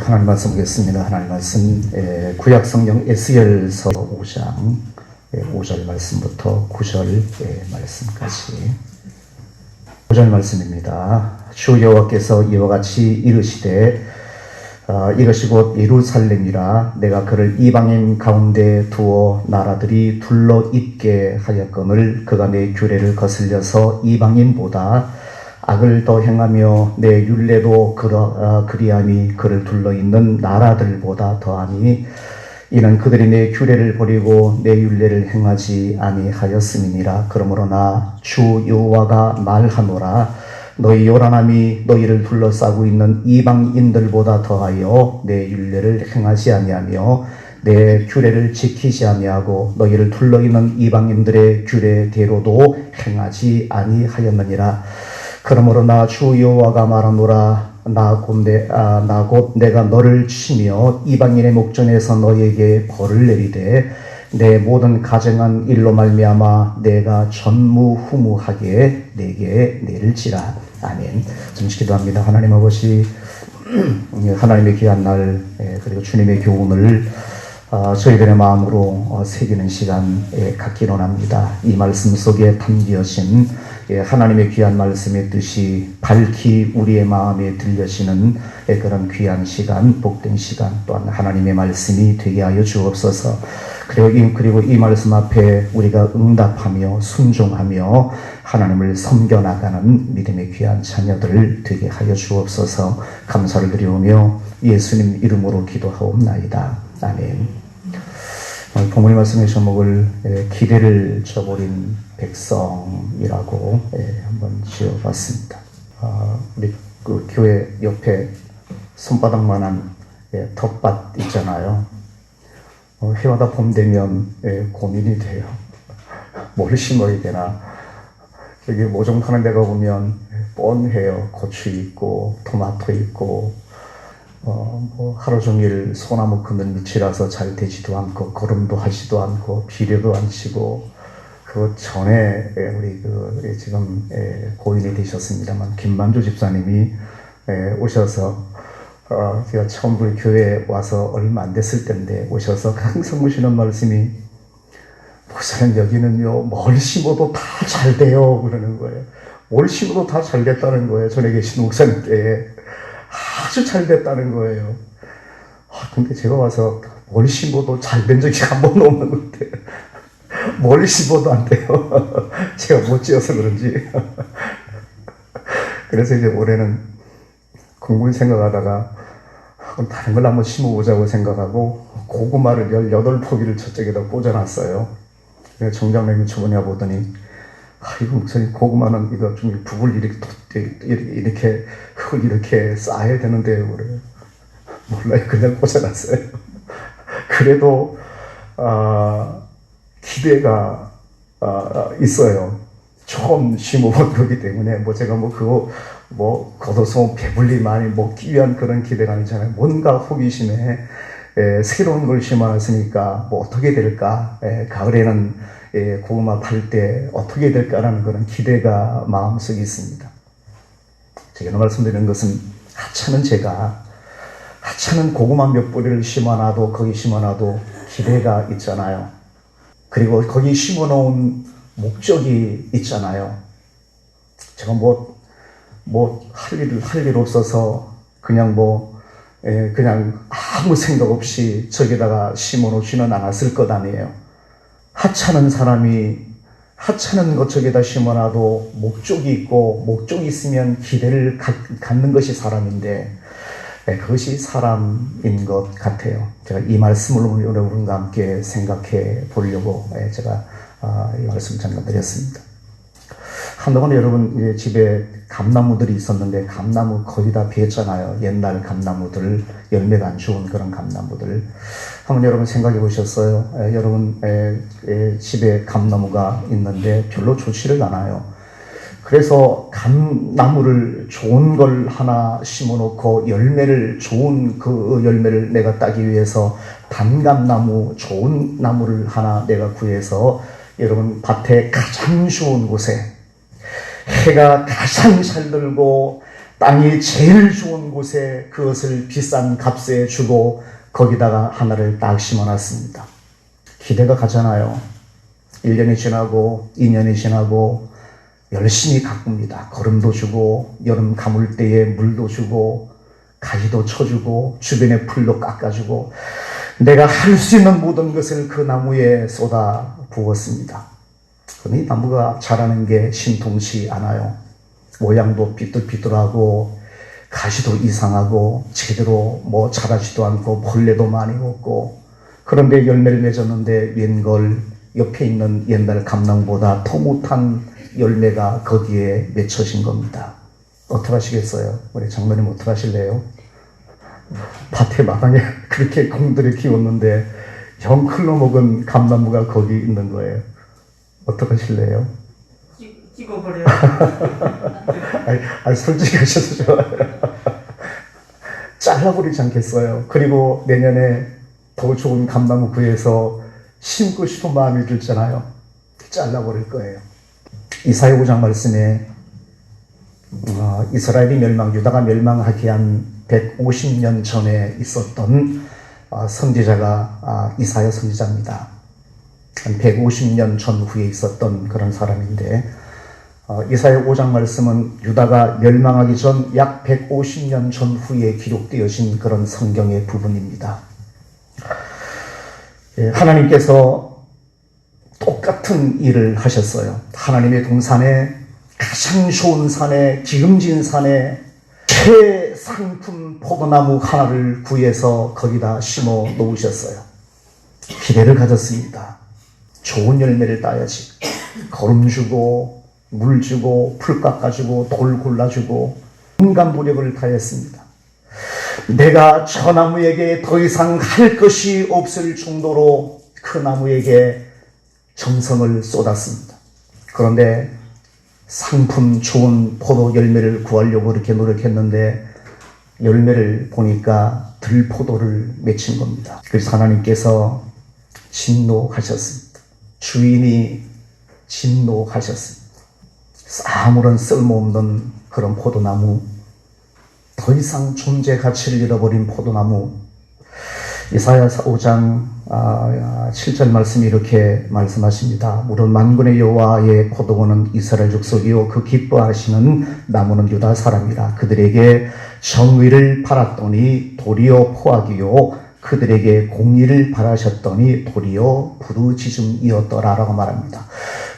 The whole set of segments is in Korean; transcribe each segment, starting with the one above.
하나님 말씀 보겠습니다. 하나님 말씀 구약성경 에스겔서 5장 5절 말씀부터 9절 말씀까지 5절 말씀입니다. 주 여호와께서 이와 같이 이르시되 이것이 곧 예루살렘이라 내가 그를 이방인 가운데 두어 나라들이 둘러 잇게 하였거늘 그가 내 규례를 거슬려서 이방인보다 악을 더 행하며 내 율례도 그리함이 그를 둘러있는 나라들보다 더하니 이는 그들이 내 규례를 버리고 내 율례를 행하지 아니하였음이니라. 그러므로 나 주 여호와가 말하노라. 너희 요란함이 너희를 둘러싸고 있는 이방인들보다 더하여 내 율례를 행하지 아니하며 내 규례를 지키지 아니하고 너희를 둘러있는 이방인들의 규례대로도 행하지 아니하였느니라. 그러므로 나 주 여호와가 말하노라. 나 곧 내가 너를 치며 이방인의 목전에서 너희에게 벌을 내리되 내 모든 가증한 일로 말미암아 내가 전무후무하게 내게 내릴지라. 아멘. 잠시 기도합니다. 하나님 아버지, 하나님의 귀한 날 그리고 주님의 교훈을 저희들의 마음으로 새기는 시간 갖기로 합니다. 이 말씀 속에 담겨진 하나님의 귀한 말씀의 뜻이 밝히 우리의 마음에 들려지는 그런 귀한 시간, 복된 시간, 또한 하나님의 말씀이 되게 하여 주옵소서. 그리고 이 말씀 앞에 우리가 응답하며 순종하며 하나님을 섬겨나가는 믿음의 귀한 자녀들 되게 하여 주옵소서. 감사를 드리오며 예수님 이름으로 기도하옵나이다. 아멘. 오늘 본문의 말씀의 제목을 기대를 저버린 백성이라고 한번 지어봤습니다. 우리 그 교회 옆에 손바닥만한 텃밭 있잖아요. 해마다 봄 되면 고민이 돼요. 뭘 심어야 되나. 여기 모종하는 데가 보면 뻔해요. 고추 있고 토마토 있고 하루 종일 소나무 그늘 밑이라서 잘 되지도 않고 거름도 하지도 않고 비료도 안 치고 그 전에 우리 지금 고인이 되셨습니다만 김만조 집사님이 오셔서 제가 처음 우리 교회에 와서 얼마 안 됐을 때인데 오셔서 항상 오시는 말씀이 목사님 여기는요 뭘 심어도 다 잘 돼요 그러는 거예요. 뭘 심어도 다 잘 됐다는 거예요. 전에 계신 목사님께 아주 잘 됐다는 거예요. 근데 제가 와서 뭘 심어도 잘 된 적이 한 번도 없는 것 같아요. 뭘 심어도 안 돼요. 제가 못 지어서 그런지. 그래서 이제 올해는 공부를 생각하다가 다른 걸 한번 심어보자고 생각하고 고구마를 18포기를 저쪽에다 꽂아놨어요. 정장님이 저번에 보더니 이거 목사님 고구마는 이거 좀 북을 이렇게 흙을 이렇게 쌓아야 되는데요. 그래요. 몰라요. 그냥 꽂아놨어요. 그래도 기대가 있어요. 처음 심어본 거기 때문에 제가 그거 걷어서 배불리 많이 먹기 위한 그런 기대가 아니잖아요. 뭔가 호기심에 새로운 걸 심어놨으니까 어떻게 될까? 가을에는 고구마 팔 때 어떻게 될까라는 그런 기대가 마음속에 있습니다. 제가 말씀드리는 것은 하찮은 고구마 몇 뿌리를 심어놔도 거기 심어놔도 기대가 있잖아요. 그리고 거기 심어놓은 목적이 있잖아요. 제가 할 일 없어서 그냥 그냥 아무 생각 없이 저기다가 심어놓지는 않았을 것 아니에요. 하찮은 사람이 하찮은 것 저기다 심어놔도 목적이 있고 목적이 있으면 기대를 갖는 것이 사람인데 그것이 사람인 것 같아요. 제가 이 말씀을 여러분과 함께 생각해 보려고 제가 이 말씀을 전달드렸습니다. 한동안 여러분 집에 감나무들이 있었는데 감나무 거의 다 비었잖아요. 옛날 감나무들, 열매가 안 좋은 그런 감나무들. 한번 여러분 생각해 보셨어요? 여러분 집에 감나무가 있는데 별로 좋지를 않아요. 그래서 감나무를 좋은 걸 하나 심어놓고 좋은 그 열매를 내가 따기 위해서 단감나무, 좋은 나무를 하나 내가 구해서 여러분 밭에 가장 좋은 곳에 해가 가장 잘 들고 땅이 제일 좋은 곳에 그것을 비싼 값에 주고 거기다가 하나를 딱 심어놨습니다. 기대가 가잖아요. 1년이 지나고 2년이 지나고 열심히 가꿉니다. 거름도 주고 여름 가물 때에 물도 주고 가지도 쳐주고 주변에 풀도 깎아주고 내가 할 수 있는 모든 것을 그 나무에 쏟아 부었습니다. 그런데 이 나무가 자라는 게 신통치 않아요. 모양도 삐뚤삐뚤하고 가시도 이상하고 제대로 자라지도 않고 벌레도 많이 없고, 그런데 열매를 맺었는데 웬걸 옆에 있는 옛날 감낭보다 더 못한 열매가 거기에 맺혀진 겁니다. 어떡하시겠어요? 우리 장로님 어떡하실래요? 밭에 마당에 그렇게 공들여 키웠는데 영 클로 먹은 감나무가 거기 있는 거예요. 어떡하실래요? 찍어버려요. 아니, 솔직하셔서 좋아요. 잘라버리지 않겠어요? 그리고 내년에 더 좋은 감나무 구해서 심고 싶은 마음이 들잖아요. 잘라버릴 거예요. 이사야 5장 말씀에 이스라엘이 유다가 멸망하기 한 150년 전에 있었던 선지자가 이사야 선지자입니다. 한 150년 전후에 있었던 그런 사람인데, 이사야 5장 말씀은 유다가 멸망하기 전 약 150년 전후에 기록되어진 그런 성경의 부분입니다. 하나님께서 똑같은 일을 하셨어요. 하나님의 동산에, 가장 좋은 산에, 기름진 산에 최상품 포도나무 하나를 구해서 거기다 심어 놓으셨어요. 기대를 가졌습니다. 좋은 열매를 따야지. 거름 주고 물 주고 풀 깎아주고 돌 골라주고 온갖 노력을 다했습니다. 내가 저 나무에게 더 이상 할 것이 없을 정도로 그 나무에게 정성을 쏟았습니다. 그런데 상품 좋은 포도 열매를 구하려고 그렇게 노력했는데 열매를 보니까 들포도를 맺힌 겁니다. 그래서 하나님께서 진노하셨습니다. 주인이 진노하셨습니다. 아무런 쓸모없는 그런 포도나무, 더 이상 존재 가치를 잃어버린 포도나무. 이사야 5장 7절 말씀이 이렇게 말씀하십니다. 물론 만군의 여호와의 포도원은 이스라엘 족속이요 그 기뻐하시는 나무는 유다 사람이라. 그들에게 정의를 바랐더니 도리어 포악이요 그들에게 공의를 바라셨더니 도리어 부르짖음이었더라라고 말합니다.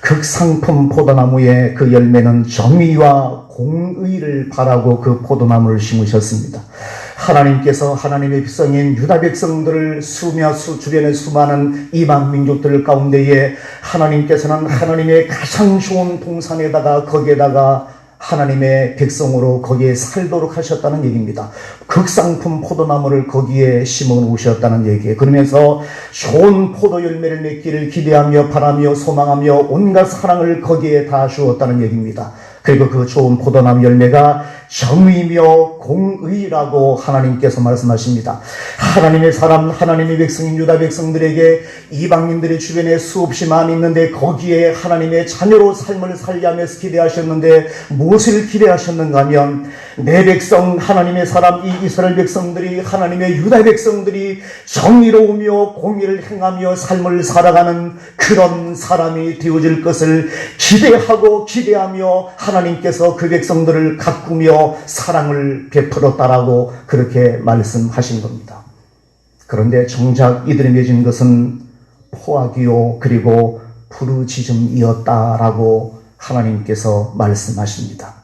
극상품 포도나무의 그 열매는 정의와 공의를 바라고 그 포도나무를 심으셨습니다. 하나님께서 하나님의 백성인 유다 백성들을 주변의 수많은 이방 민족들 가운데에 하나님께서는 하나님의 가장 좋은 동산에다가 거기에다가 하나님의 백성으로 거기에 살도록 하셨다는 얘기입니다. 극상품 포도나무를 거기에 심어 놓으셨다는 얘기예요. 그러면서 좋은 포도 열매를 맺기를 기대하며 바라며 소망하며 온갖 사랑을 거기에 다 주었다는 얘기입니다. 그리고 그 좋은 포도나무 열매가 정의며 공의라고 하나님께서 말씀하십니다. 하나님의 사람, 하나님의 백성인 유다 백성들에게 이방인들의 주변에 수없이 많이 있는데 거기에 하나님의 자녀로 삶을 살려면서 기대하셨는데 무엇을 기대하셨는가 하면 내 백성 하나님의 사람 이 이스라엘 백성들이 하나님의 유다 백성들이 정의로우며 공의를 행하며 삶을 살아가는 그런 사람이 되어질 것을 기대하며 하나님께서 그 백성들을 가꾸며 사랑을 베풀었다라고 그렇게 말씀하신 겁니다. 그런데 정작 이들이 맺은 것은 포악이요 그리고 부르짖음이었다라고 하나님께서 말씀하십니다.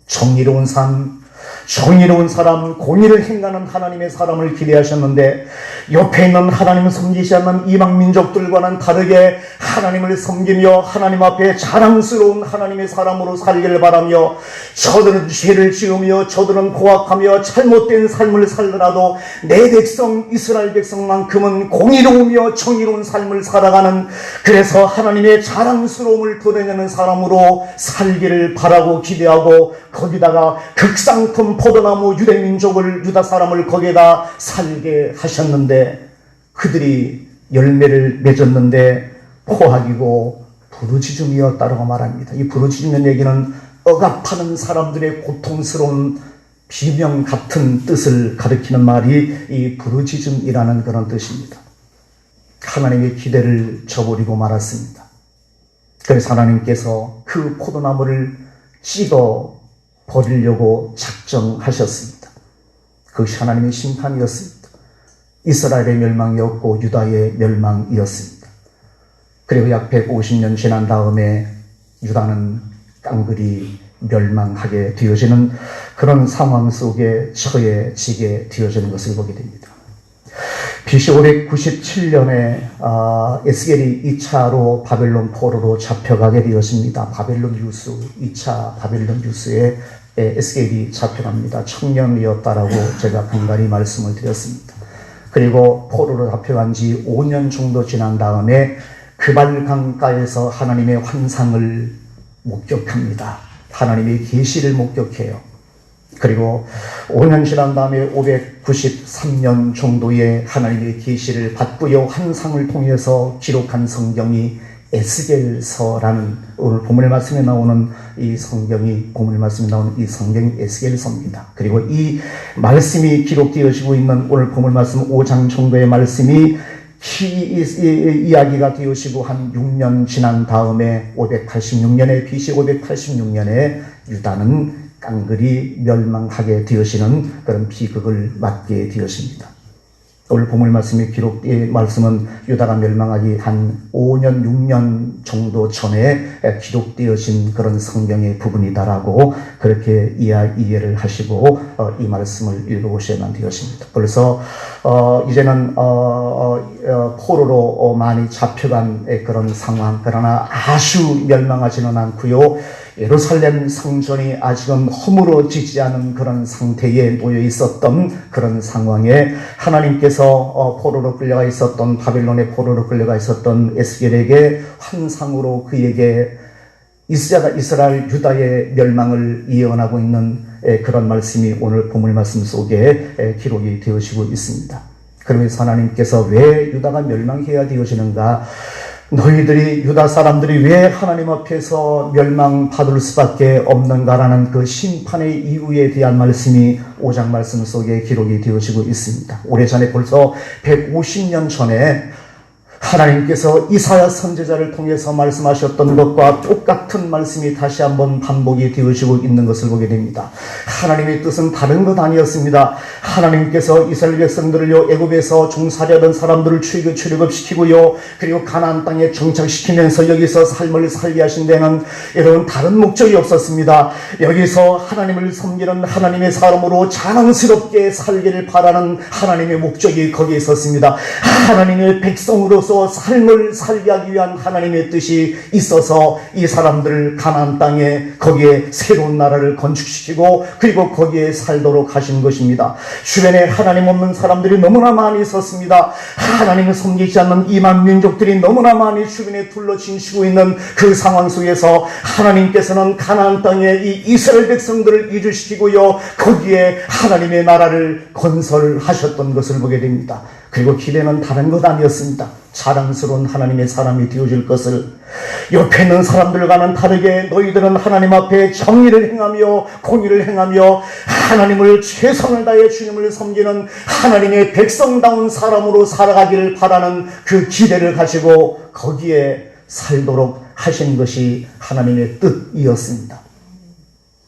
정의로운 삶, 정의로운 사람, 공의를 행하는 하나님의 사람을 기대하셨는데 옆에 있는 하나님을 섬기지 않는 이방 민족들과는 다르게 하나님을 섬기며 하나님 앞에 자랑스러운 하나님의 사람으로 살기를 바라며 저들은 죄를 지으며 저들은 고악하며 잘못된 삶을 살더라도 내 백성 이스라엘 백성만큼은 공의로우며 정의로운 삶을 살아가는, 그래서 하나님의 자랑스러움을 드러내는 사람으로 살기를 바라고 기대하고 거기다가 극상품 포도나무 유다 사람을 거기에다 살게 하셨는데 그들이 열매를 맺었는데 포악이고 부르짖음이었다라고 말합니다. 이 부르짖는 얘기는 억압하는 사람들의 고통스러운 비명 같은 뜻을 가리키는 말이 이 부르짖음이라는 그런 뜻입니다. 하나님의 기대를 저버리고 말았습니다. 그래서 하나님께서 그 포도나무를 찢어 버리려고 작정하셨습니다. 그것이 하나님의 심판이었습니다. 이스라엘의 멸망이었고 유다의 멸망이었습니다. 그리고 약 150년 지난 다음에 유다는 깡그리 멸망하게 되어지는 그런 상황 속에 처해지게 되어지는 것을 보게 됩니다. BC 597년에 에스겔이 2차로 바벨론 포로로 잡혀가게 되었습니다. 바벨론 유수, 2차 바벨론 유수에 에스겔이 잡혀갑니다. 청년이었다라고 제가 간간히 말씀을 드렸습니다. 그리고 포로로 잡혀간 지 5년 정도 지난 다음에 그발 강가에서 하나님의 환상을 목격합니다. 하나님의 계시를 목격해요. 그리고 5년 지난 다음에 593년 정도의 하나님의 계시를 받고요. 환상을 통해서 기록한 성경이 에스겔서라는 오늘 본문의 말씀에 나오는 이 성경이 본문의 말씀에 나오는 이 성경이 에스겔서입니다. 그리고 이 말씀이 기록되어지고 있는 오늘 본문 말씀 5장 정도의 말씀이 이야기가 되어지고 한 6년 지난 다음에 586년에 BC 586년에 유다는 깡그리 멸망하게 되어지는 그런 비극을 맞게 되었습니다. 오늘 본문 말씀의 말씀은 유다가 멸망하기 한 5년, 6년 정도 전에 기록되어진 그런 성경의 부분이다라고 그렇게 이해를 하시고 이 말씀을 읽어보셔야만 되었습니다. 벌써 이제는 포로로 많이 잡혀간 그런 상황, 그러나 아주 멸망하지는 않고요. 예루살렘 성전이 아직은 허물어지지 않은 그런 상태에 놓여 있었던 그런 상황에 하나님께서 포로로 끌려가 있었던 바벨론의 포로로 끌려가 있었던 에스겔에게 환상으로 그에게 이스라엘 유다의 멸망을 예언하고 있는 그런 말씀이 오늘 본문 말씀 속에 기록이 되어지고 있습니다. 그러면서 하나님께서 왜 유다가 멸망해야 되어지는가? 너희들이 유다 사람들이 왜 하나님 앞에서 멸망받을 수밖에 없는가라는 그 심판의 이유에 대한 말씀이 5장 말씀 속에 기록이 되어지고 있습니다. 오래전에 벌써 150년 전에 하나님께서 이사야 선지자를 통해서 말씀하셨던 것과 똑같은 말씀이 다시 한번 반복이 되어지고 있는 것을 보게 됩니다. 하나님의 뜻은 다른 것 아니었습니다. 하나님께서 이스라엘 백성들을요 애굽에서 종살이하던 사람들을 출애굽시키고요 그리고 가나안 땅에 정착시키면서 여기서 삶을 살게 하신 데는 여러분 다른 목적이 없었습니다. 여기서 하나님을 섬기는 하나님의 사람으로 자랑스럽게 살기를 바라는 하나님의 목적이 거기에 있었습니다. 하나님의 백성으로서 삶을 살게 하기 위한 하나님의 뜻이 있어서 이 사람들을 가나안 땅에 거기에 새로운 나라를 건축시키고 그리고 거기에 살도록 하신 것입니다. 주변에 하나님 없는 사람들이 너무나 많이 있었습니다. 하나님을 섬기지 않는 이방 민족들이 너무나 많이 주변에 둘러진시고 있는 그 상황 속에서 하나님께서는 가나안 땅에 이 이스라엘 백성들을 이주시키고요 거기에 하나님의 나라를 건설하셨던 것을 보게 됩니다. 그리고 기대는 다른 것 아니었습니다. 자랑스러운 하나님의 사람이 되어질 것을. 옆에 있는 사람들과는 다르게 너희들은 하나님 앞에 정의를 행하며 공의를 행하며 하나님을 최선을 다해 주님을 섬기는 하나님의 백성다운 사람으로 살아가기를 바라는 그 기대를 가지고 거기에 살도록 하신 것이 하나님의 뜻이었습니다.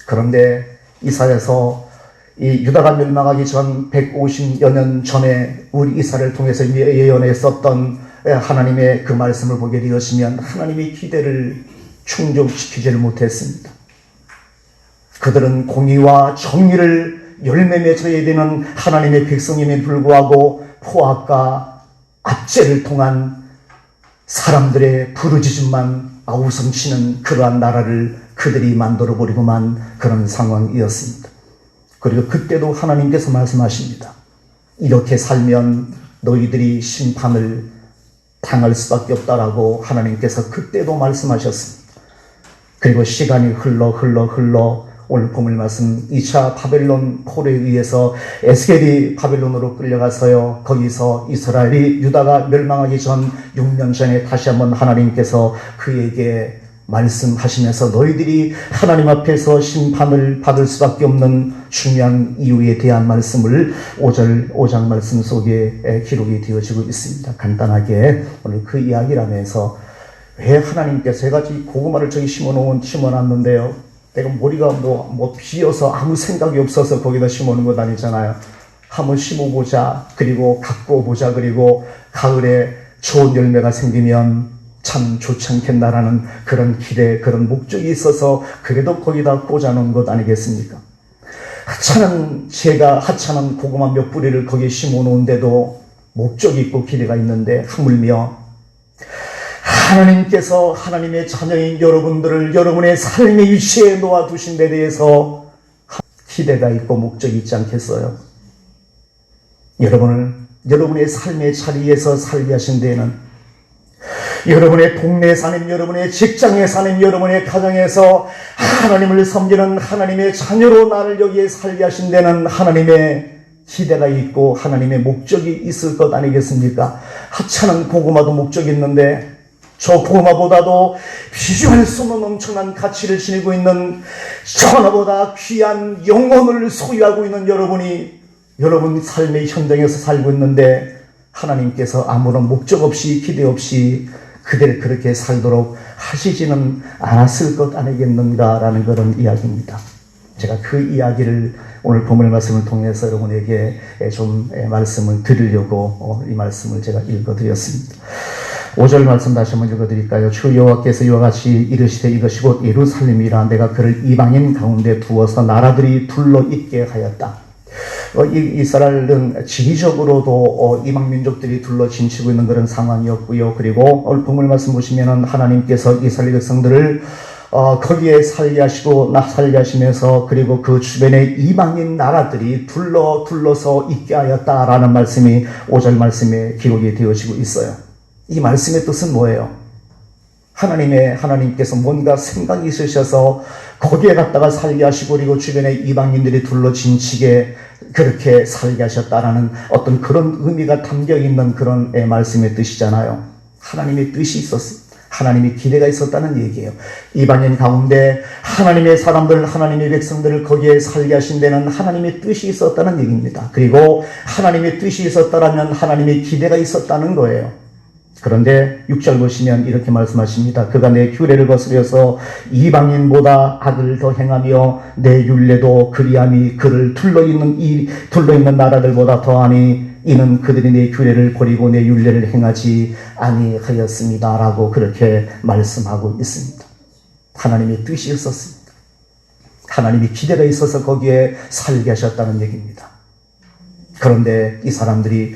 그런데 이사야서 이 유다가 멸망하기 전 150여 년 전에 우리 이사를 통해서 예언했었던 하나님의 그 말씀을 보게 되었으면 하나님의 기대를 충족시키지를 못했습니다. 그들은 공의와 정의를 열매 맺어야 되는 하나님의 백성임에 불구하고 포악과 압제를 통한 사람들의 부르짖음만 아우성치는 그러한 나라를 그들이 만들어버리고만 그런 상황이었습니다. 그리고 그때도 하나님께서 말씀하십니다. 이렇게 살면 너희들이 심판을 당할 수밖에 없다라고 하나님께서 그때도 말씀하셨습니다. 그리고 시간이 흘러 오늘 본문 말씀 2차 바벨론 포로에 의해서 에스겔이 바벨론으로 끌려가서요 거기서 이스라엘이 유다가 멸망하기 전 6년 전에 다시 한번 하나님께서 그에게 말씀하시면서 너희들이 하나님 앞에서 심판을 받을 수밖에 없는 중요한 이유에 대한 말씀을 5장 말씀 속에 기록이 되어지고 있습니다. 간단하게 오늘 그 이야기를 하면서 왜 하나님께서 제가 고구마를 저기 심어놨는데요. 내가 머리가 비어서 아무 생각이 없어서 거기다 심어놓은 것 아니잖아요. 한번 심어보자. 그리고 갖고 보자. 그리고 가을에 좋은 열매가 생기면 참 좋지 않겠나라는 그런 기대, 그런 목적이 있어서 그래도 거기다 꽂아놓은 것 아니겠습니까? 하찮은 고구마 몇 뿌리를 거기에 심어놓은데도 목적이 있고 기대가 있는데 하물며 하나님께서 하나님의 자녀인 여러분들을 여러분의 삶의 위치에 놓아두신 데 대해서 기대가 있고 목적이 있지 않겠어요? 여러분의 삶의 자리에서 살게 하신 데에는 여러분의 동네에 사는, 여러분의 직장에 사는, 여러분의 가정에서 하나님을 섬기는 하나님의 자녀로 나를 여기에 살게 하신 데는 하나님의 기대가 있고 하나님의 목적이 있을 것 아니겠습니까? 하찮은 고구마도 목적이 있는데 저 고구마보다도 비교할 수 없는 엄청난 가치를 지니고 있는 천하보다 귀한 영혼을 소유하고 있는 여러분 삶의 현장에서 살고 있는데 하나님께서 아무런 목적 없이 기대 없이 그대를 그렇게 살도록 하시지는 않았을 것 아니겠는가라는 그런 이야기입니다. 제가 그 이야기를 오늘 본문 말씀을 통해서 여러분에게 좀 말씀을 드리려고 이 말씀을 제가 읽어드렸습니다. 5절 말씀 다시 한번 읽어드릴까요? 주 여호와께서 이와 같이 이르시되 이것이 곧 예루살렘이라 내가 그를 이방인 가운데 두어서 나라들이 둘러 있게 하였다. 이스라엘은 지리적으로도 이방 민족들이 둘러 진치고 있는 그런 상황이었고요. 그리고 오늘 본문 말씀 보시면은 하나님께서 이스라엘 백성들을 거기에 살게 하시면서 그리고 그 주변에 이방인 나라들이 둘러서 있게 하였다라는 말씀이 5절 말씀에 기록이 되어지고 있어요. 이 말씀의 뜻은 뭐예요? 하나님께서 뭔가 생각이 있으셔서 거기에 갔다가 살게 하시고 그리고 주변에 이방인들이 둘러 진치게 그렇게 살게 하셨다라는 어떤 그런 의미가 담겨 있는 그런 말씀의 뜻이잖아요. 하나님의 뜻이 있었어요. 하나님의 기대가 있었다는 얘기예요. 이방인 가운데 하나님의 사람들, 하나님의 백성들을 거기에 살게 하신 데는 하나님의 뜻이 있었다는 얘기입니다. 그리고 하나님의 뜻이 있었다라면 하나님의 기대가 있었다는 거예요. 그런데 6절 보시면 이렇게 말씀하십니다. 그가 내 규례를 거스려서 이방인보다 악을 더 행하며 내 율례도 그리함이 그를 둘러있는 나라들보다 더하니 이는 그들이 내 규례를 버리고 내 율례를 행하지 아니하였습니다. 라고 그렇게 말씀하고 있습니다. 하나님의 뜻이 있었습니다. 하나님의 기대가 있어서 거기에 살게 하셨다는 얘기입니다. 그런데 이 사람들이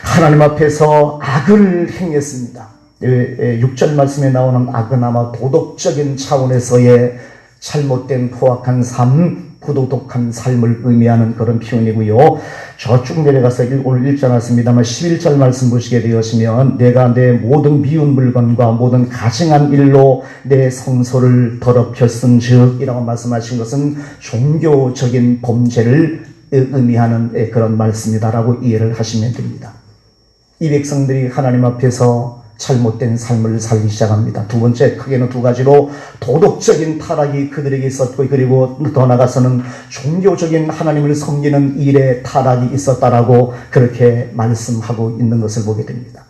하나님 앞에서 악을 행했습니다. 6절 말씀에 나오는 악은 아마 도덕적인 차원에서의 잘못된 포악한 삶, 부도덕한 삶을 의미하는 그런 표현이고요. 저쭉 내려가서 오늘 1절 말씀입니다만 11절 말씀 보시게 되시면 내가 내 모든 미운 물건과 모든 가증한 일로 내 성소를 더럽혔은즉 이라고 말씀하신 것은 종교적인 범죄를 의미하는 그런 말씀이다라고 이해를 하시면 됩니다. 이 백성들이 하나님 앞에서 잘못된 삶을 살기 시작합니다. 두 번째, 크게는 두 가지로 도덕적인 타락이 그들에게 있었고, 그리고 더 나아가서는 종교적인 하나님을 섬기는 일에 타락이 있었다라고 그렇게 말씀하고 있는 것을 보게 됩니다.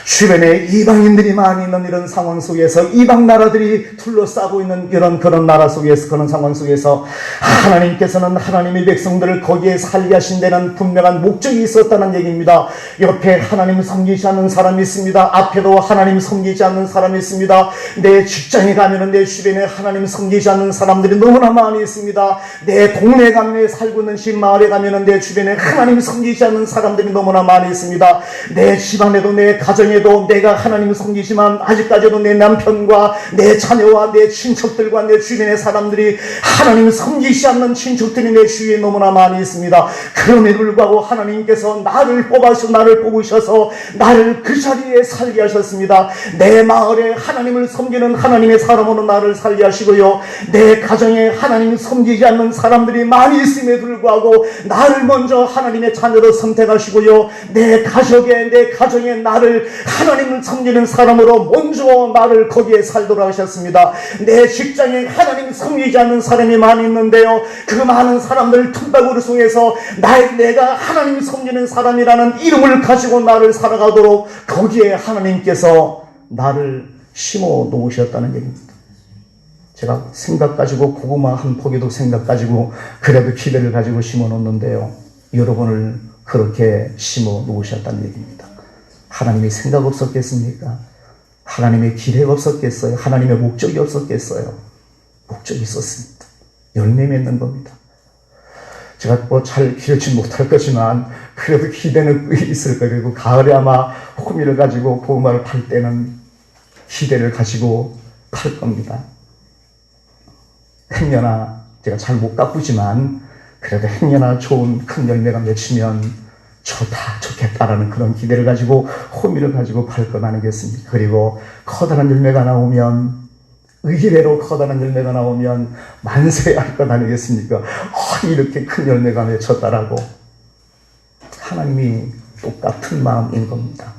주변에 이방인들이 많이 있는 이런 상황 속에서 이방 나라들이 둘러싸고 있는 그런 나라 속에서 그런 상황 속에서 하나님께서는 하나님의 백성들을 거기에 살게 하신 데는 분명한 목적이 있었다는 얘기입니다. 옆에 하나님 섬기지 않는 사람이 있습니다. 앞에도 하나님 섬기지 않는 사람이 있습니다. 내 직장에 가면은 내 주변에 하나님 섬기지 않는 사람들이 너무나 많이 있습니다. 내 동네 가면 살고 있는 집 마을에 가면은 내 주변에 하나님 섬기지 않는 사람들이 너무나 많이 있습니다. 내 집안에도 내 가정에도 내가 하나님을 섬기지만 아직까지도 내 남편과 내 자녀와 내 친척들과 내 주변의 사람들이 하나님을 섬기지 않는 친척들이 내 주위에 너무나 많이 있습니다. 그럼에도 불구하고 하나님께서 나를 뽑으셔서 나를 그 자리에 살게 하셨습니다. 내 마을에 하나님을 섬기는 하나님의 사람으로 나를 살게 하시고요. 내 가정에 하나님을 섬기지 않는 사람들이 많이 있음에도 불구하고 나를 먼저 하나님의 자녀로 선택하시고요. 내 가정에 나를 하나님을 섬기는 사람으로 먼저 나를 거기에 살도록 하셨습니다. 내 직장에 하나님 섬기지 않는 사람이 많이 있는데요, 그 많은 사람들 틈바구를 속에서 내가 하나님 섬기는 사람이라는 이름을 가지고 나를 살아가도록 거기에 하나님께서 나를 심어 놓으셨다는 얘기입니다. 제가 생각 가지고 고구마 한 포기도 생각 가지고 그래도 기대를 가지고 심어 놓는데요, 여러분을 그렇게 심어 놓으셨다는 얘기입니다. 하나님이 생각 없었겠습니까? 하나님의 기대가 없었겠어요? 하나님의 목적이 없었겠어요? 목적이 있었습니다. 열매 맺는 겁니다. 제가 뭐 잘 기르지 못할 것이지만 그래도 기대는 있을 거예요. 그리고 가을에 아마 호미를 가지고 고구마를 팔 때는 기대를 가지고 팔 겁니다. 행여나 제가 잘 못 가꾸지만 그래도 행여나 좋은 큰 열매가 맺히면 좋겠다라는 그런 기대를 가지고 호미를 가지고 팔 것 아니겠습니까? 그리고 커다란 열매가 나오면, 의외로 커다란 열매가 나오면 만세할 것 아니겠습니까? 이렇게 큰 열매가 맺혔다라고. 하나님이 똑같은 마음인 겁니다.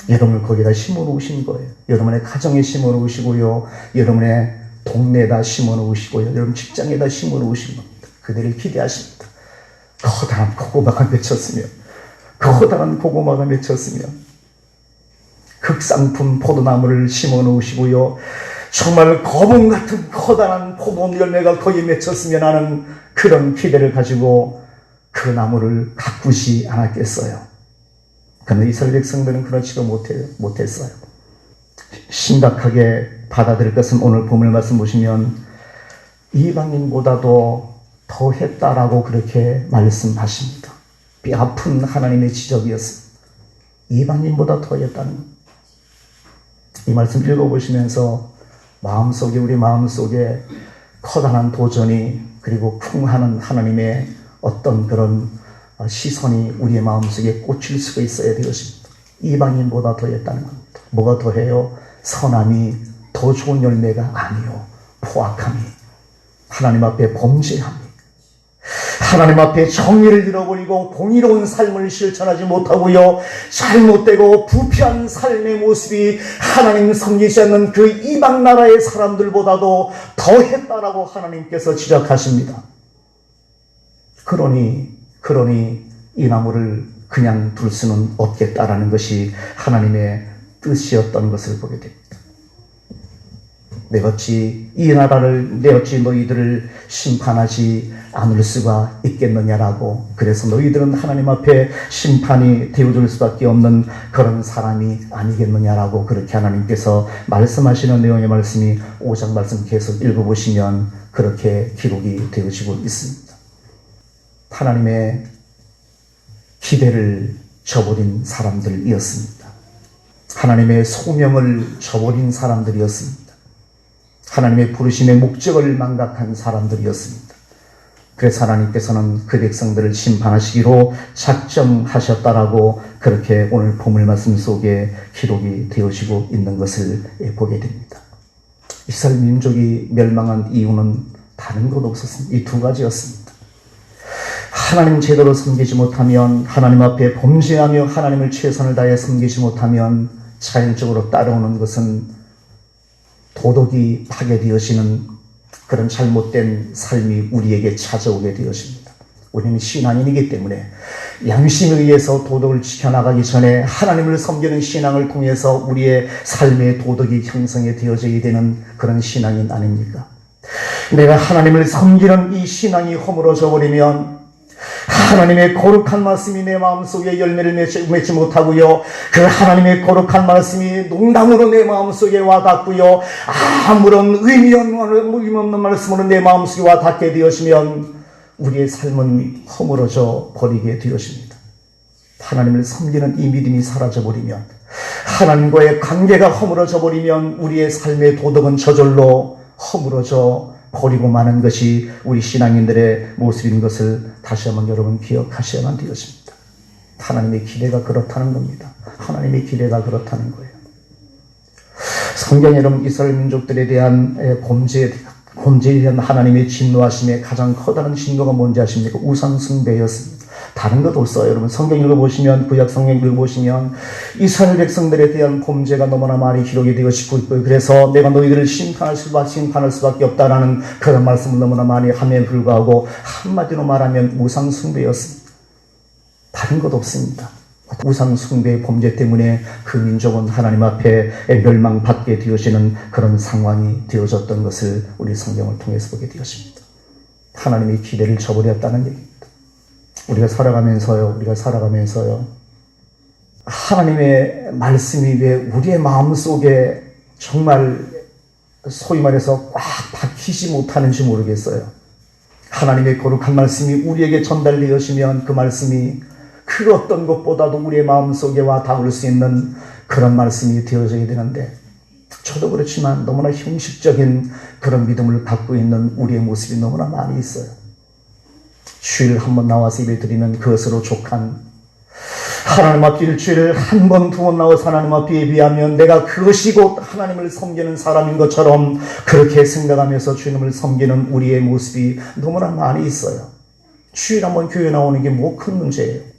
여러분을 거기다 심어 놓으신 거예요. 여러분의 가정에 심어 놓으시고요, 여러분의 동네에다 심어 놓으시고요, 여러분 직장에다 심어 놓으신 겁니다. 그들을 기대하십니다. 커다란 고구마가 맺혔으면 극상품 포도나무를 심어 놓으시고요, 정말 거북 같은 커다란 포도 열매가 거기에 맺혔으면 하는 그런 기대를 가지고 그 나무를 가꾸지 않았겠어요? 그런데 이스라엘 백성들은 그렇지도 못했어요. 심각하게 받아들일 것은 오늘 본문 말씀 보시면 이방인보다도 더 했다라고 그렇게 말씀하십니다. 뼈아픈 하나님의 지적이었습니다. 이방인보다 더 했다는 것. 이 말씀 읽어보시면서 우리 마음속에 커다란 도전이, 그리고 풍하는 하나님의 어떤 그런 시선이 우리의 마음속에 꽂힐 수가 있어야 되었습니다. 이방인보다 더 했다는 겁니다. 뭐가 더해요? 선함이 더 좋은 열매가 아니요, 포악함이, 하나님 앞에 범죄함이, 하나님 앞에 정의를 잃어버리고 공의로운 삶을 실천하지 못하고요, 잘못되고 부패한 삶의 모습이 하나님 섬기지 않는 그 이방 나라의 사람들보다도 더했다라고 하나님께서 지적하십니다. 그러니 이 나무를 그냥 둘 수는 없겠다라는 것이 하나님의 뜻이었던 것을 보게 됩니다. 내어찌 너희들을 심판하지 않을 수가 있겠느냐라고. 그래서 너희들은 하나님 앞에 심판이 되어줄 수밖에 없는 그런 사람이 아니겠느냐라고 그렇게 하나님께서 말씀하시는 내용의 말씀이 5장 말씀 계속 읽어보시면 그렇게 기록이 되어지고 있습니다. 하나님의 기대를 저버린 사람들이었습니다. 하나님의 소명을 저버린 사람들이었습니다. 하나님의 부르심의 목적을 망각한 사람들이었습니다. 그래서 하나님께서는 그 백성들을 심판하시기로 작정하셨다라고 그렇게 오늘 본문 말씀 속에 기록이 되어지고 있는 것을 보게 됩니다. 이스라엘 민족이 멸망한 이유는 다른 것 없었습니다. 이 두 가지였습니다. 하나님 제대로 섬기지 못하면, 하나님 앞에 범죄하며 하나님을 최선을 다해 섬기지 못하면 자연적으로 따라오는 것은 도덕이 파괴되어지는 그런 잘못된 삶이 우리에게 찾아오게 되어집니다. 우리는 신앙인이기 때문에 양심에 의해서 도덕을 지켜나가기 전에 하나님을 섬기는 신앙을 통해서 우리의 삶의 도덕이 형성이 되어져야 되는 그런 신앙인 아닙니까? 내가 하나님을 섬기는 이 신앙이 허물어져 버리면 하나님의 거룩한 말씀이 내 마음속에 열매를 맺지 못하고요, 그 하나님의 거룩한 말씀이 농담으로 내 마음속에 와닿고요, 아무런 의미 없는 말씀으로 내 마음속에 와닿게 되어지면 우리의 삶은 허물어져 버리게 되어집니다. 하나님을 섬기는 이 믿음이 사라져버리면, 하나님과의 관계가 허물어져 버리면 우리의 삶의 도덕은 저절로 허물어져 버리고 마는 것이 우리 신앙인들의 모습인 것을 다시 한번 여러분 기억하셔야만 되었습니다. 하나님의 기대가 그렇다는 겁니다. 하나님의 기대가 그렇다는 거예요. 성경에 여러분 이스라엘 민족들에 대한 범죄에 대한 하나님의 진노하심의 가장 커다란 증거가 뭔지 아십니까? 우상 숭배였습니다. 다른 것 없어요. 여러분 성경 읽어보시면, 구약 성경 읽어보시면 이스라엘 백성들에 대한 범죄가 너무나 많이 기록이 되어지고 있고요. 그래서 내가 너희들을 심판할 수밖에 없다라는 그런 말씀을 너무나 많이 함에 불구하고 한마디로 말하면 우상 숭배였습니다. 다른 것 없습니다. 우상 숭배의 범죄 때문에 그 민족은 하나님 앞에 멸망받게 되어지는 그런 상황이 되어졌던 것을 우리 성경을 통해서 보게 되었습니다. 하나님의 기대를 저버렸다는 얘기입니다. 우리가 살아가면서요, 하나님의 말씀이 왜 우리의 마음속에 정말 소위 말해서 꽉 박히지 못하는지 모르겠어요. 하나님의 거룩한 말씀이 우리에게 전달되어지면 그 말씀이 그 어떤 것보다도 우리의 마음속에 와 닿을 수 있는 그런 말씀이 되어져야 되는데, 저도 그렇지만 너무나 형식적인 그런 믿음을 갖고 있는 우리의 모습이 너무나 많이 있어요. 주일 한번 나와서 예배 드리면 그것으로 족한, 하나님 앞에 일주일을 한 번, 두 번 나와서 하나님 앞에 예배하면 내가 그것이 곧 하나님을 섬기는 사람인 것처럼 그렇게 생각하면서 주님을 섬기는 우리의 모습이 너무나 많이 있어요. 주일 한번 교회 나오는 게 뭐 큰 문제예요.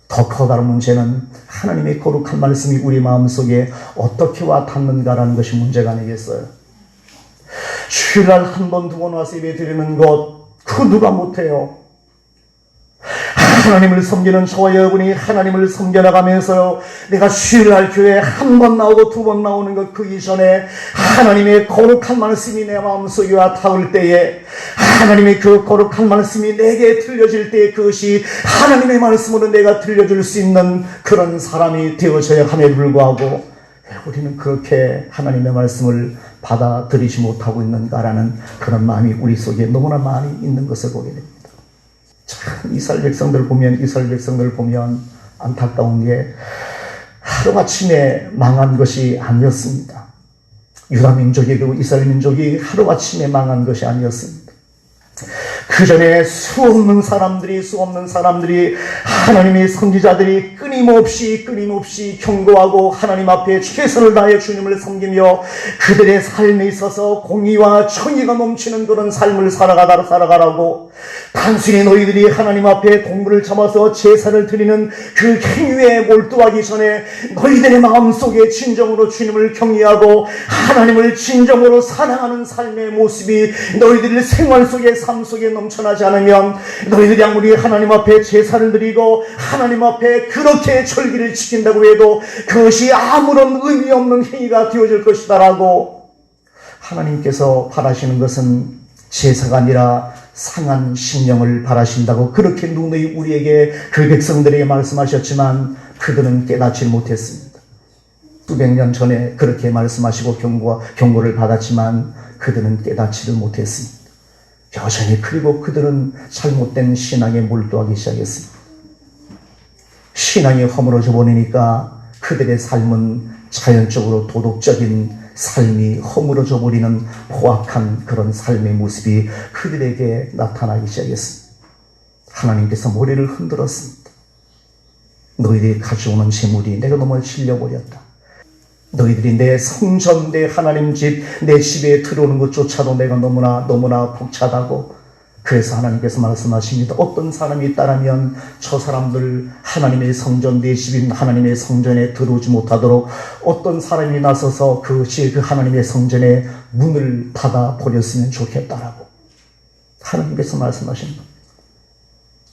더 커다란 문제는 하나님의 거룩한 말씀이 우리 마음속에 어떻게 와 닿는가라는 것이 문제가 아니겠어요. 주일날 한 번, 두 번 와서 예배 드리는 것, 그거 누가 못해요. 하나님을 섬기는 저와 여러분이 하나님을 섬겨나가면서요, 내가 주일날 교회에 한 번 나오고 두 번 나오는 것 그 이전에 하나님의 거룩한 말씀이 내 마음속에 와 닿을 때에, 하나님의 그 거룩한 말씀이 내게 들려질 때에 그것이 하나님의 말씀으로 내가 들려줄 수 있는 그런 사람이 되어져야 함에 불구하고 우리는 그렇게 하나님의 말씀을 받아들이지 못하고 있는가라는 그런 마음이 우리 속에 너무나 많이 있는 것을 보게 됩니다. 참 이스라엘 백성들 보면 안타까운 게 하루아침에 망한 것이 아니었습니다. 유다 민족이고 이스라엘 민족이 하루아침에 망한 것이 아니었습니다. 그 전에 수없는 사람들이 하나님의 선지자들이 끊임없이 경고하고 하나님 앞에 최선을 다해 주님을 섬기며 그들의 삶에 있어서 공의와 정의가 넘치는 그런 삶을 살아가라고, 단순히 너희들이 하나님 앞에 동물을 잡아서 제사를 드리는 그 행위에 몰두하기 전에 너희들의 마음속에 진정으로 주님을 경외하고 하나님을 진정으로 사랑하는 삶의 모습이 너희들의 생활 속에, 삶 속에 넘쳐나지 않으면 너희들이 아무리 하나님 앞에 제사를 드리고 하나님 앞에 그렇게 절기를 지킨다고 해도 그것이 아무런 의미 없는 행위가 되어질 것이다라고, 하나님께서 바라시는 것은 제사가 아니라 상한 심령을 바라신다고 그렇게 누누이 우리에게, 그 백성들에게 말씀하셨지만 그들은 깨닫지 못했습니다. 수백 년 전에 그렇게 말씀하시고 경고를 받았지만 그들은 깨닫지를 못했습니다. 여전히, 그리고 그들은 잘못된 신앙에 몰두하기 시작했습니다. 신앙이 허물어져 버리니까 그들의 삶은 자연적으로 도덕적인 삶이 허물어져 버리는 포악한 그런 삶의 모습이 그들에게 나타나기 시작했습니다. 하나님께서 머리를 흔들었습니다. 너희들이 가져오는 재물이 내가 너무 질려버렸다. 너희들이 내 성전, 내 하나님 집, 내 집에 들어오는 것조차도 내가 너무나 벅차다고. 그래서 하나님께서 말씀하십니다. 어떤 사람이 있다라면 저 사람들 하나님의 성전, 내 집인 하나님의 성전에 들어오지 못하도록 어떤 사람이 나서서 그 하나님의 성전에 문을 닫아 버렸으면 좋겠다라고 하나님께서 말씀하십니다.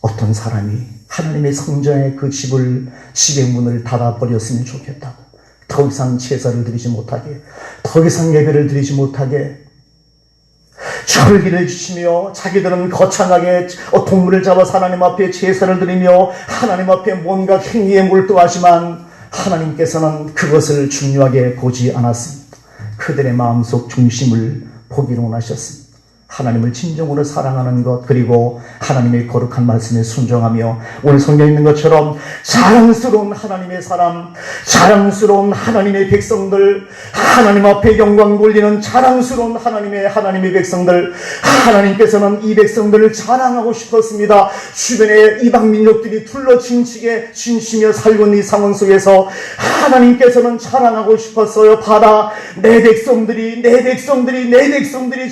어떤 사람이 하나님의 성전에 그 집의 문을 닫아 버렸으면 좋겠다고. 더 이상 제사를 드리지 못하게, 더 이상 예배를 드리지 못하게, 절기를 지키며 자기들은 거창하게 동물을 잡아서 하나님 앞에 제사를 드리며 하나님 앞에 뭔가 행위에 몰두하지만 하나님께서는 그것을 중요하게 보지 않았습니다. 그들의 마음속 중심을 보기로 원하셨습니다. 하나님을 진정으로 사랑하는 것, 그리고 하나님의 거룩한 말씀에 순종하며 오늘 성경에 있는 것처럼 자랑스러운 하나님의 사람, 자랑스러운 하나님의 백성들, 하나님 앞에 영광 돌리는 자랑스러운 하나님의 백성들, 하나님께서는 이 백성들을 자랑하고 싶었습니다. 주변에 이방 민족들이 둘러진치며 살고 있는 이 상황 속에서 하나님께서는 자랑하고 싶었어요. 봐라, 내 백성들이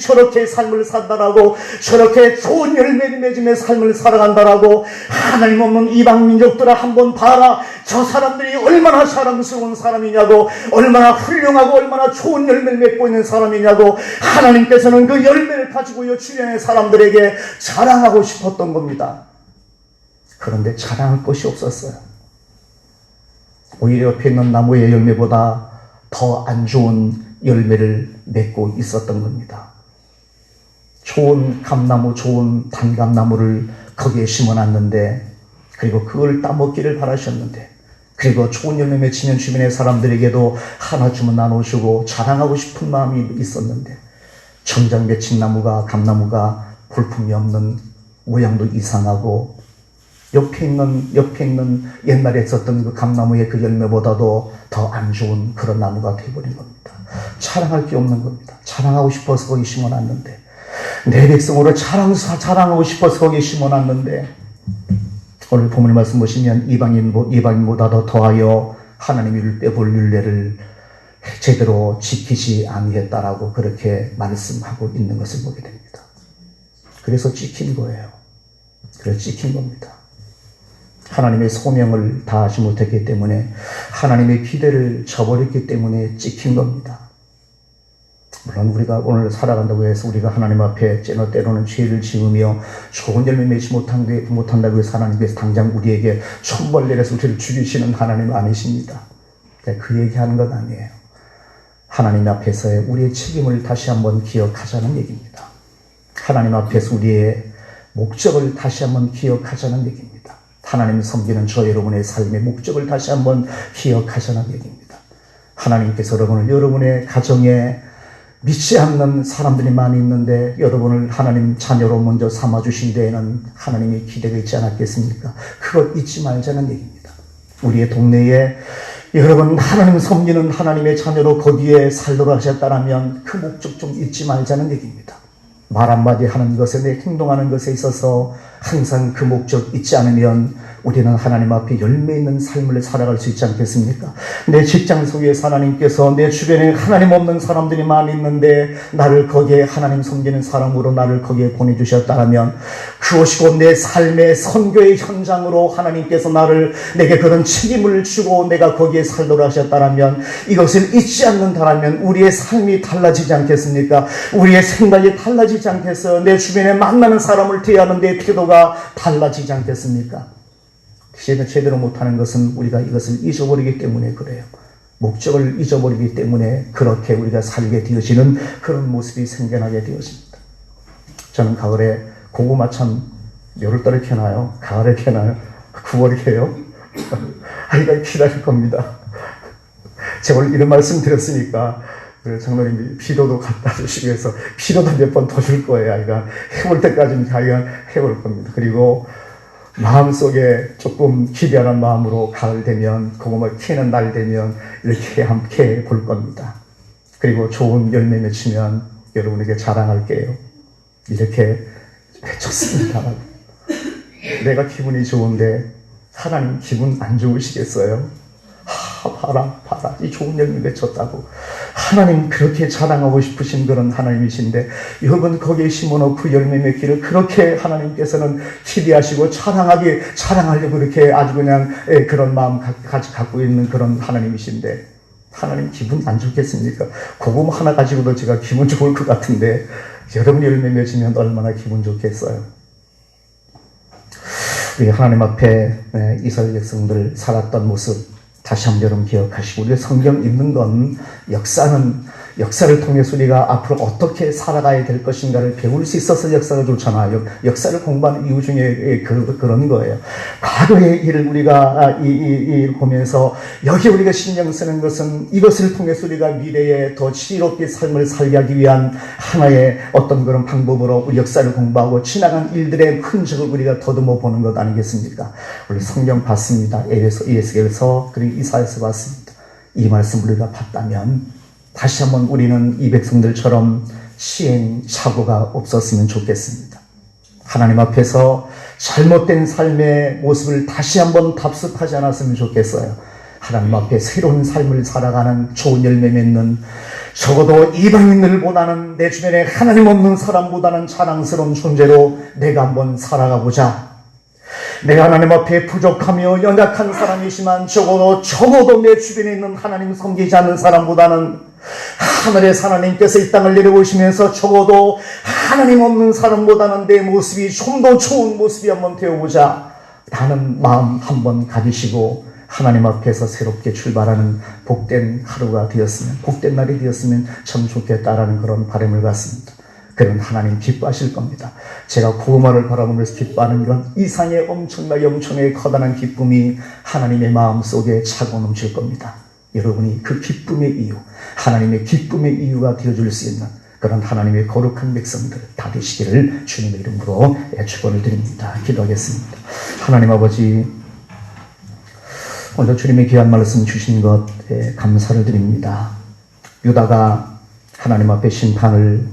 저렇게 삶을 산다라고, 저렇게 좋은 열매를 맺으며 삶을 살아간다라고, 하나님 없는 이방 민족들아 한번 봐라. 저 사람들이 얼마나 사랑스러운 사람이냐고, 얼마나 훌륭하고 얼마나 좋은 열매를 맺고 있는 사람이냐고, 하나님께서는 그 열매를 가지고 주변의 사람들에게 자랑하고 싶었던 겁니다. 그런데 자랑할 것이 없었어요. 오히려 옆에 있는 나무의 열매보다 더 안 좋은 열매를 맺고 있었던 겁니다. 좋은 감나무, 좋은 단감나무를 거기에 심어놨는데, 그리고 그걸 따먹기를 바라셨는데, 그리고 좋은 열매 맺히면 주변의 사람들에게도 하나쯤은 나눠주고 자랑하고 싶은 마음이 있었는데, 정작 맺힌 나무가, 감나무가 볼품이 없는, 모양도 이상하고, 옆에 있는 옛날에 있었던 그 감나무의 그 열매보다도 더 안 좋은 그런 나무가 되어버린 겁니다. 자랑할 게 없는 겁니다. 자랑하고 싶어서 거기 심어놨는데, 내 백성으로 자랑하고 싶어서 거기 심어놨는데, 오늘 본문 말씀 보시면 이방인보다 더하여 하나님의 율법 율례를 제대로 지키지 아니했다라고 그렇게 말씀하고 있는 것을 보게 됩니다. 그래서 찍힌 거예요. 그래서 찍힌 겁니다. 하나님의 소명을 다하지 못했기 때문에, 하나님의 기대를 저버렸기 때문에 찍힌 겁니다. 물론 우리가 오늘 살아간다고 해서 우리가 하나님 앞에 때로는 죄를 지으며 좋은 열매 맺지 못한다고 해서 하나님께서 당장 우리에게 천벌 내려서 우리를 죽이시는 하나님 아니십니다. 그 얘기하는 것 아니에요. 하나님 앞에서의 우리의 책임을 다시 한번 기억하자는 얘기입니다. 하나님 앞에서 우리의 목적을 다시 한번 기억하자는 얘기입니다. 하나님 섬기는 저 여러분의 삶의 목적을 다시 한번 기억하자는 얘기입니다. 하나님께서 여러분의 가정에 믿지 않는 사람들이 많이 있는데, 여러분을 하나님 자녀로 먼저 삼아주신 데에는 하나님의 기대가 있지 않았겠습니까? 그걸 잊지 말자는 얘기입니다. 우리의 동네에 여러분 하나님 섬기는 하나님의 자녀로 거기에 살도록 하셨다면 그 목적 좀 잊지 말자는 얘기입니다. 말 한마디 하는 것에, 내 행동하는 것에 있어서 항상 그 목적 잊지 않으면 우리는 하나님 앞에 열매 있는 삶을 살아갈 수 있지 않겠습니까? 내 직장 속에서 하나님께서 내 주변에 하나님 없는 사람들이 많이 있는데, 나를 거기에 하나님 섬기는 사람으로 나를 거기에 보내주셨다면, 그것이 곧 내 삶의 선교의 현장으로 하나님께서 내게 그런 책임을 주고 내가 거기에 살도록 하셨다면, 이것을 잊지 않는다면 우리의 삶이 달라지지 않겠습니까? 우리의 생각이 달라지지 않겠어요? 내 주변에 만나는 사람을 대하는 내 태도가 달라지지 않겠습니까? 제대로 못하는 것은 우리가 이것을 잊어버리기 때문에 그래요. 목적을 잊어버리기 때문에 그렇게 우리가 살게 되어지는 그런 모습이 생겨나게 되어집니다. 저는 가을에 고구마 참 여름달에 캐나요? 가을에 캐나요? 9월에 캐요? 아이가 기다릴 겁니다. 제가 오늘 이런 말씀 드렸으니까 장로님이 비료도 갖다 주시기 위해서 비료도 몇 번 더 줄 거예요. 아이가 해볼 때까지는 자기가 해볼 겁니다. 그리고 마음속에 조금 기대하는 마음으로 가을 되면, 고구마 캐는 날 되면 이렇게 함께 볼 겁니다. 그리고 좋은 열매 맺히면 여러분에게 자랑할게요. 이렇게 맺혔습니다. 내가 기분이 좋은데 하나님 기분 안 좋으시겠어요? 봐라 이 좋은 열매 맺혔다고. 하나님 그렇게 자랑하고 싶으신 그런 하나님이신데, 여러분 거기에 심어놓고 열매 맺기를 그렇게 하나님께서는 기대하시고 자랑하려고 그렇게 아주 그냥 그런 마음 갖고 있는 그런 하나님이신데, 하나님 기분 안 좋겠습니까? 고구마 하나 가지고도 제가 기분 좋을 것 같은데, 여러분 열매 맺으면 얼마나 기분 좋겠어요? 우리 하나님 앞에 이스라엘 백성들 살았던 모습 다시 한번 여러분 기억하시고, 우리가 성경 읽는 건 역사를 통해서 우리가 앞으로 어떻게 살아가야 될 것인가를 배울 수 있어서 역사가 좋잖아요. 역사를 공부하는 이유 중에 그런 거예요. 과거의 일을 우리가 보면서 여기 우리가 신경 쓰는 것은 이것을 통해서 우리가 미래에 더 지혜롭게 삶을 살기 위한 하나의 어떤 그런 방법으로 우리 역사를 공부하고 지나간 일들의 흔적을 우리가 더듬어 보는 것 아니겠습니까? 우리 성경 봤습니다. 에스겔서 그리고 이사야서 봤습니다. 이 말씀 우리가 봤다면 다시 한번 우리는 이 백성들처럼 시행착오가 없었으면 좋겠습니다. 하나님 앞에서 잘못된 삶의 모습을 다시 한번 답습하지 않았으면 좋겠어요. 하나님 앞에 새로운 삶을 살아가는 좋은 열매 맺는 적어도 이방인들보다는 내 주변에 하나님 없는 사람보다는 자랑스러운 존재로 내가 한번 살아가 보자. 내가 하나님 앞에 부족하며 연약한 사람이지만 적어도 내 주변에 있는 하나님 섬기지 않는 사람보다는 하늘의 하나님께서 이 땅을 내려오시면서 적어도 하나님 없는 사람보다는 내 모습이 좀 더 좋은 모습이 한번 되어보자 하는 마음 한번 가지시고 하나님 앞에서 새롭게 출발하는 복된 하루가 되었으면, 복된 날이 되었으면 참 좋겠다라는 그런 바람을 갖습니다. 그런 하나님 기뻐하실 겁니다. 제가 고구마를 바라보면서 기뻐하는 이런 이상의 엄청나게 커다란 기쁨이 하나님의 마음속에 차고 넘칠 겁니다. 여러분이 그 기쁨의 이유, 하나님의 기쁨의 이유가 되어줄 수 있는 그런 하나님의 거룩한 백성들 다 되시기를 주님의 이름으로 축원을 드립니다. 기도하겠습니다. 하나님 아버지, 오늘 주님의 귀한 말씀 주신 것 감사를 드립니다. 유다가 하나님 앞에 심판을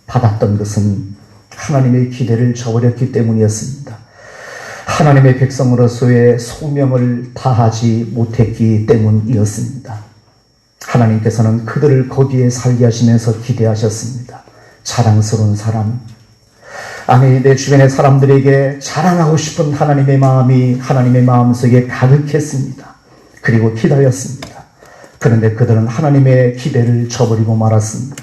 받았던 것은 하나님의 기대를 저버렸기 때문이었습니다. 하나님의 백성으로서의 소명을 다하지 못했기 때문이었습니다. 하나님께서는 그들을 거기에 살게 하시면서 기대하셨습니다. 자랑스러운 사람, 아니 내 주변의 사람들에게 자랑하고 싶은 하나님의 마음이 하나님의 마음속에 가득했습니다. 그리고 기다렸습니다. 그런데 그들은 하나님의 기대를 저버리고 말았습니다.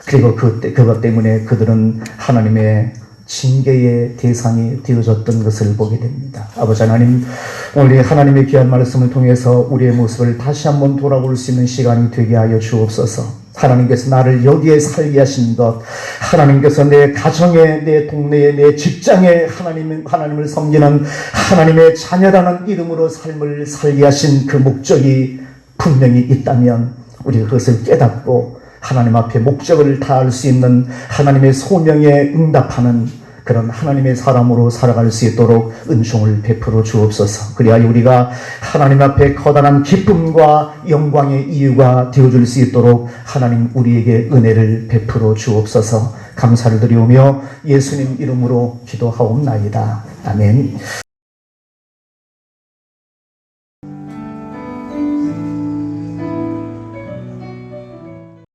그리고 그것 때문에 그들은 하나님의 징계의 대상이 되어졌던 것을 보게 됩니다. 아버지 하나님, 오늘 하나님의 귀한 말씀을 통해서 우리의 모습을 다시 한번 돌아볼 수 있는 시간이 되게 하여 주옵소서. 하나님께서 나를 여기에 살게 하신 것, 하나님께서 내 가정에, 내 동네에, 내 직장에 하나님을 섬기는 하나님의 자녀라는 이름으로 삶을 살게 하신 그 목적이 분명히 있다면 우리가 그것을 깨닫고 하나님 앞에 목적을 다할 수 있는 하나님의 소명에 응답하는 그런 하나님의 사람으로 살아갈 수 있도록 은총을 베풀어 주옵소서. 그리하여 우리가 하나님 앞에 커다란 기쁨과 영광의 이유가 되어줄 수 있도록 하나님 우리에게 은혜를 베풀어 주옵소서. 감사를 드리오며 예수님 이름으로 기도하옵나이다. 아멘.